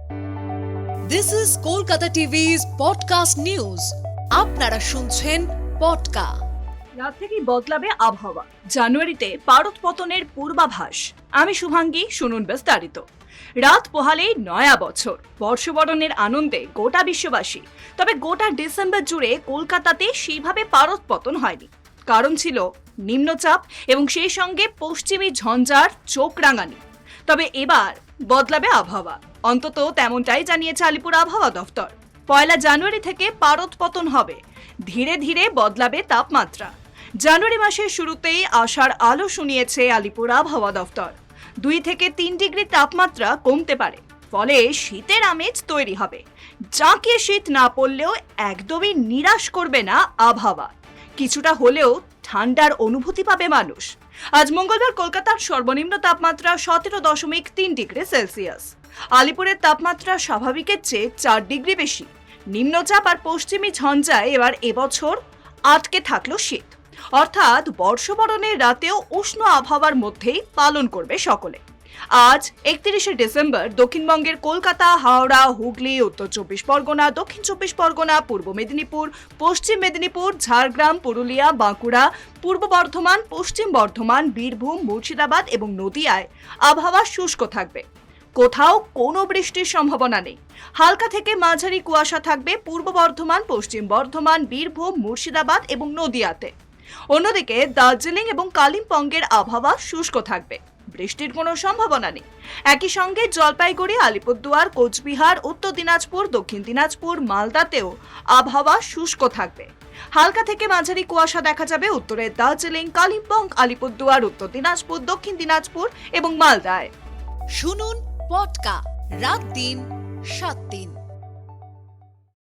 This is Kolkata TV's podcast news. আপনারা শুনছেন পডকা। রাত থেকেই বদলাবে আবহাওয়া, জানুয়ারিতে পারদ পতনের পূর্বাভাস। আমি শুভাঙ্গী, শুনুন বিস্তারিত। রাত পোহালেই নয়া বছর, বর্ষবরণের আনন্দে গোটা বিশ্ববাসী। তবে গোটা ডিসেম্বর জুড়ে কলকাতাতে সেইভাবে পারদ পতন হয়নি। কারণ ছিল নিম্নচাপ এবং সেই সঙ্গে পশ্চিমী ঝঞ্ঝার চোখ রাঙানি। তবে এবার বদলাবে আবহাওয়া, অন্তত তেমনটাই জানিয়েছে আলিপুর আবহাওয়া দফতর। 1 জানুয়ারি থেকে পারদ পতন হবে, ধীরে ধীরে বদলাবে তাপমাত্রা। জানুয়ারি মাসের শুরুতেই আশার আলো শুনিয়েছে আলিপুর আবহাওয়া দফতর। 2 থেকে 3 ডিগ্রি তাপমাত্রা কমতে পারে, ফলে শীতের আমেজ তৈরি হবে। জাঁকিয়ে শীত না পড়লেও একদমই নিরাশ করবে না আবহাওয়া। কিছুটা হলেও ঠান্ডার অনুভূতি পাবে মানুষ। আজ মঙ্গলবার কলকাতার সর্বনিম্ন তাপমাত্রা 17.3 ডিগ্রি সেলসিয়াস। আলিপুরের তাপমাত্রা স্বাভাবিকের চেয়ে 4 ডিগ্রি বেশি। নিম্নচাপ আর পশ্চিমী ঝঞ্ঝায় এবার এবছর আটকে থাকলো শীত, অর্থাৎ বর্ষবরণের রাতেও উষ্ণ আবহাওয়ার মধ্যেই পালন করবে সকলে। আজ 31শে ডিসেম্বর দক্ষিণবঙ্গের কলকাতা, হাওড়া, হুগলি, উত্তর 24 পরগনা, দক্ষিণ 24 পরগনা, পূর্ব মেদিনীপুর, পশ্চিম মেদিনীপুর, ঝাড়গ্রাম, পুরুলিয়া, বাঁকুড়া, পূর্ব বর্ধমান, পশ্চিম বর্ধমান, বীরভূম, মুর্শিদাবাদ এবং নদিয়ায় আবহাওয়া শুষ্ক থাকবে। কোথাও কোনো বৃষ্টির সম্ভাবনা নেই। হালকা থেকে মাঝারি কুয়াশা থাকবে পূর্ব বর্ধমান, পশ্চিম বর্ধমান, বীরভূম, মুর্শিদাবাদ এবং নদিয়াতে। অন্যদিকে দার্জিলিং এবং কালিম্পংয়ের আবহাওয়া শুষ্ক থাকবে, বৃষ্টির কোনো সম্ভাবনা নেই। একই সঙ্গে জলপাইগুড়ি, আলিপুরদুয়ার, কোচবিহার, উত্তর দিনাজপুর, দক্ষিণ দিনাজপুর, মালদাতেও আবহাওয়া শুষ্ক থাকবে। হালকা থেকে মাঝারি কুয়াশা দেখা যাবে উত্তরের দার্জিলিং, কালিম্পং, আলিপুরদুয়ার, উত্তর দিনাজপুর, দক্ষিণ দিনাজপুর এবং মালদায়। শুনুন পডকা, রাত দিন 7 দিন।